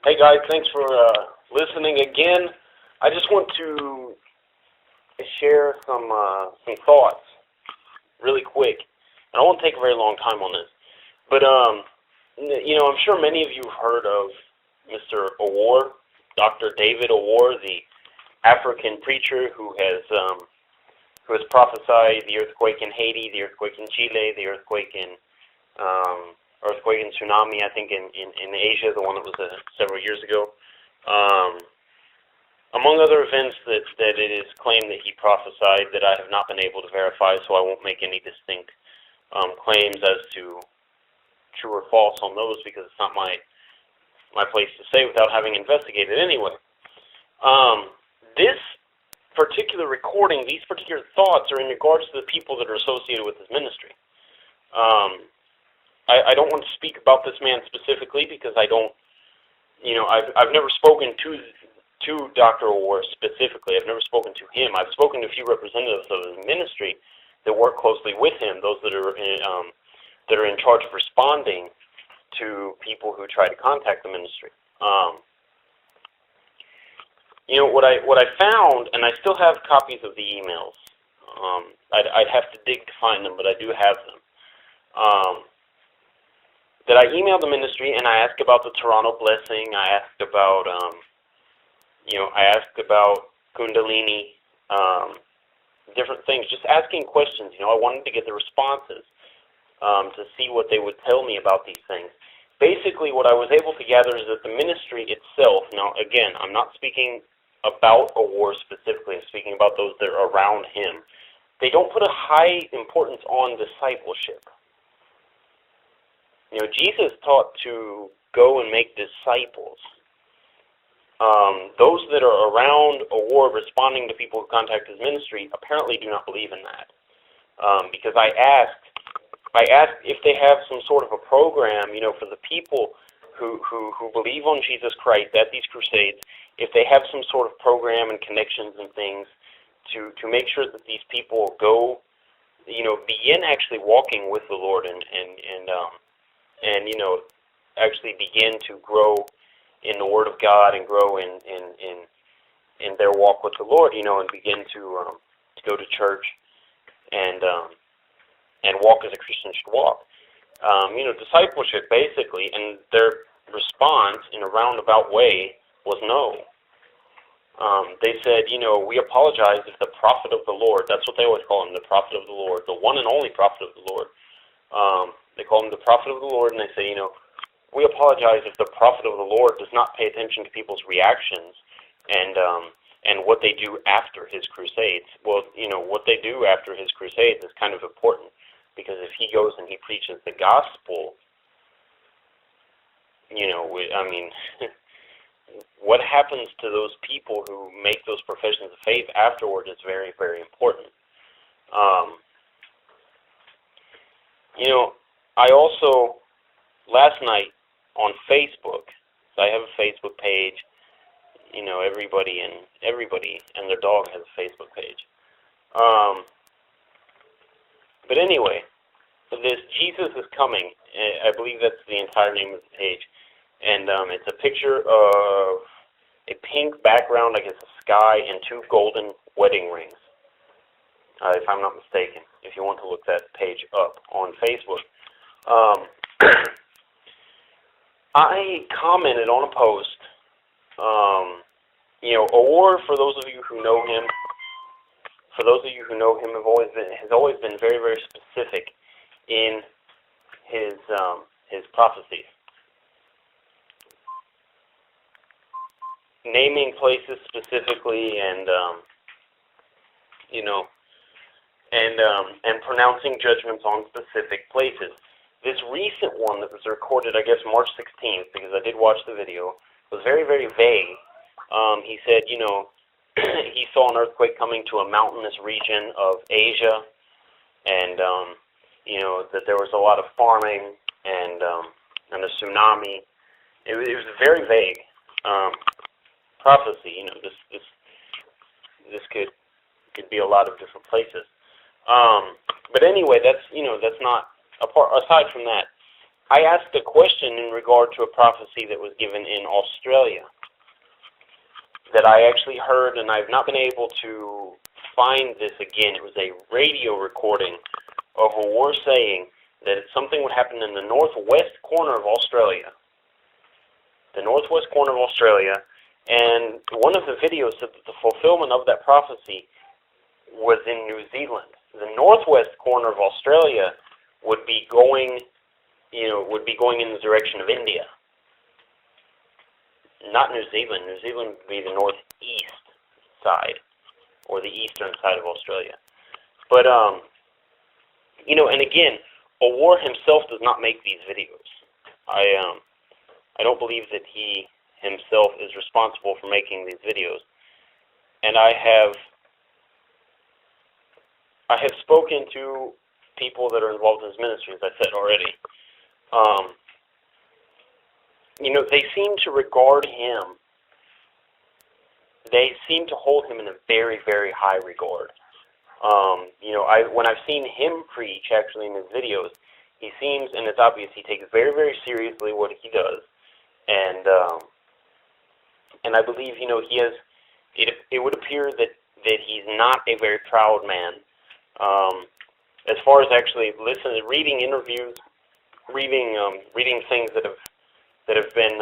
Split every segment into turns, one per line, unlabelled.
Hey guys, thanks for listening again. I just want to share some thoughts really quick, and I won't take a very long time on this. But I'm sure many of you have heard of Mr. Owuor, Dr. David Owuor, the African preacher who has prophesied the earthquake in Haiti, the earthquake in Chile, the earthquake in tsunami, I think in Asia, the one that was several years ago. Among other events that it is claimed that he prophesied that I have not been able to verify, so I won't make any distinct claims as to true or false on those because it's not my place to say without having investigated anyway. This particular recording, these particular thoughts are in regards to the people that are associated with his ministry. I don't want to speak about this man specifically because I don't, I've never spoken to Dr. Owuor specifically. I've never spoken to him. I've spoken to a few representatives of his ministry that work closely with him, those that are in charge of responding to people who try to contact the ministry. What I found, and I still have copies of the emails. I'd have to dig to find them, but I do have them. That I emailed the ministry and I asked about the Toronto blessing. I asked about, Kundalini, different things. Just asking questions. I wanted to get the responses to see what they would tell me about these things. Basically, what I was able to gather is that the ministry itself. Now, again, I'm not speaking about Owuor specifically. I'm speaking about those that are around him. They don't put a high importance on discipleship. Jesus taught to go and make disciples. Those that are around Owuor responding to people who contact his ministry apparently do not believe in that. Because I asked if they have some sort of a program, for the people who believe on Jesus Christ at these crusades, if they have some sort of program and connections and things to make sure that these people go, begin actually walking with the Lord and actually begin to grow in the Word of God and grow in their walk with the Lord, and begin to go to church and walk as a Christian should walk. Discipleship basically, and their response in a roundabout way was no. They said, we apologize if the prophet of the Lord, that's what they always call him, the prophet of the Lord, the one and only prophet of the Lord. They call him the prophet of the Lord, and they say, we apologize if the prophet of the Lord does not pay attention to people's reactions and what they do after his crusades. Well, what they do after his crusades is kind of important, because if he goes and he preaches the gospel, what happens to those people who make those professions of faith afterward is very, very important. I also, last night on Facebook, so I have a Facebook page, everybody and their dog has a Facebook page. But anyway, so this Jesus is Coming, I believe that's the entire name of the page, and it's a picture of a pink background, I guess a sky, and two golden wedding rings, if I'm not mistaken, if you want to look that page up on Facebook. I commented on a post, Owuor, for those of you who know him, has always been very, very specific in his prophecies, naming places specifically, and pronouncing judgments on specific places. This recent one that was recorded, I guess, March 16th, because I did watch the video, was very, very vague. He said, he saw an earthquake coming to a mountainous region of Asia, and, that there was a lot of farming and a tsunami. It was very vague prophecy. This could be a lot of different places. But anyway, that's not. Aside from that, I asked a question in regard to a prophecy that was given in Australia that I actually heard, and I've not been able to find this again. It was a radio recording of Owuor saying that something would happen in the northwest corner of Australia. The northwest corner of Australia, and one of the videos said that the fulfillment of that prophecy was in New Zealand. The northwest corner of Australia would be going, would be going in the direction of India. Not New Zealand. New Zealand would be the northeast side, or the eastern side of Australia. But, and again, Owuor himself does not make these videos. I don't believe that he himself is responsible for making these videos. And I have spoken to people that are involved in his ministry, as I said already. They seem to regard him, they seem to hold him in a very, very high regard. When I've seen him preach, actually, in his videos, he seems, and it's obvious, he takes very, very seriously what he does. And I believe, he has, it would appear that he's not a very proud man. As far as actually reading interviews, reading things that have been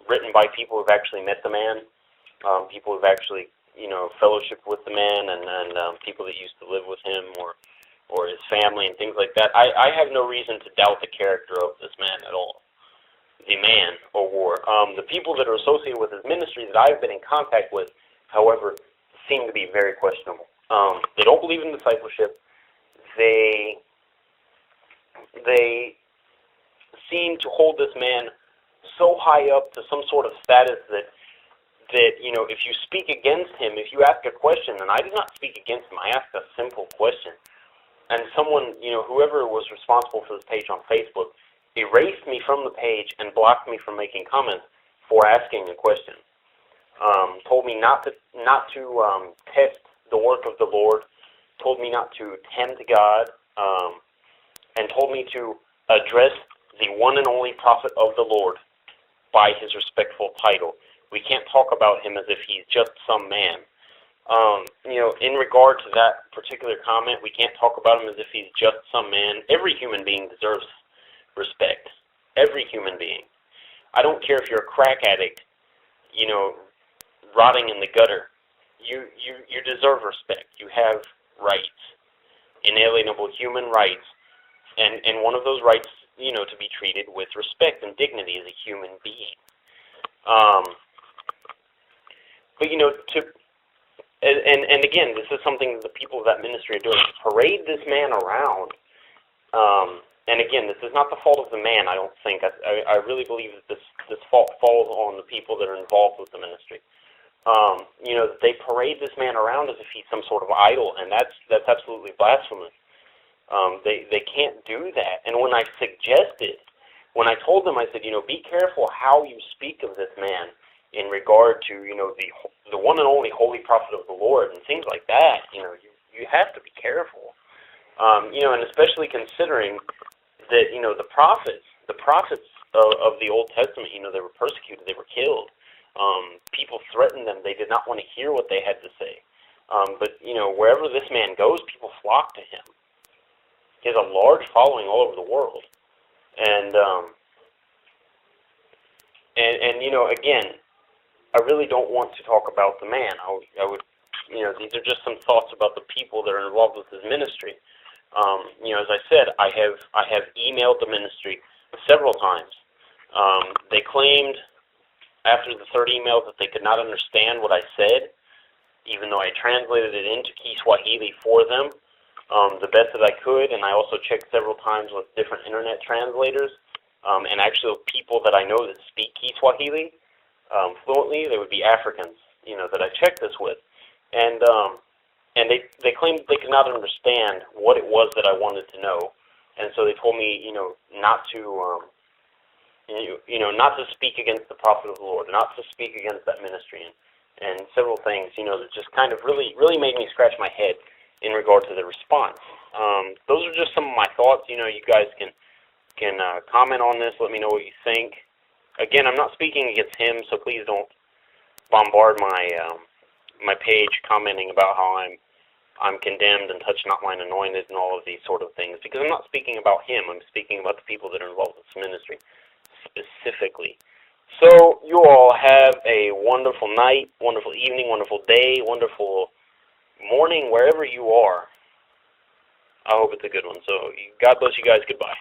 written by people who've actually met the man, people who've actually, fellowshiped with the man, and people that used to live with him, or his family and things like that. I have no reason to doubt the character of this man at all. The man, Owuor. The people that are associated with his ministry that I've been in contact with, however, seem to be very questionable. They don't believe in discipleship. They seem to hold this man so high up to some sort of status that if you speak against him, if you ask a question, and I did not speak against him, I asked a simple question, and someone, whoever was responsible for this page on Facebook, erased me from the page and blocked me from making comments for asking a question. Told me not to test the work of the Lord, told me not to tempt God, and told me to address the one and only prophet of the Lord by his respectful title. We can't talk about him as if he's just some man. In regard to that particular comment, we can't talk about him as if he's just some man. Every human being deserves respect. Every human being. I don't care if you're a crack addict, rotting in the gutter. You deserve respect. You have rights, inalienable human rights, and one of those rights, to be treated with respect and dignity as a human being. And again, this is something that the people of that ministry are doing, to parade this man around. And again, this is not the fault of the man, I don't think. I really believe that this fault falls on the people that are involved with the ministry. They parade this man around as if he's some sort of idol, and that's absolutely blasphemous. They can't do that. And when I told them, I said, be careful how you speak of this man in regard to, the one and only holy prophet of the Lord and things like that. You have to be careful. And especially considering that, the prophets of the Old Testament, they were persecuted, they were killed. People threatened them. They did not want to hear what they had to say. But, wherever this man goes, people flock to him. He has a large following all over the world. And again, I really don't want to talk about the man. I would, these are just some thoughts about the people that are involved with his ministry. As I said, I have emailed the ministry several times. They claimed after the third email that they could not understand what I said, even though I translated it into Kiswahili for them, the best that I could, and I also checked several times with different internet translators, and actually people that I know that speak Kiswahili fluently. They would be Africans, that I checked this with, and they claimed they could not understand what it was that I wanted to know, and so they told me, not to, not to speak against the prophet of the Lord, not to speak against that ministry, and several things, that just kind of really made me scratch my head in regard to the response. Those are just some of my thoughts. You guys can can comment on this. Let me know what you think. Again, I'm not speaking against him, so please don't bombard my my page commenting about how I'm condemned and touch not mine anointed and all of these sort of things, because I'm not speaking about him. I'm speaking about the people that are involved in this ministry specifically. So you all have a wonderful night, wonderful evening, wonderful day, wonderful morning, wherever you are. I hope it's a good one. So God bless you guys. Goodbye.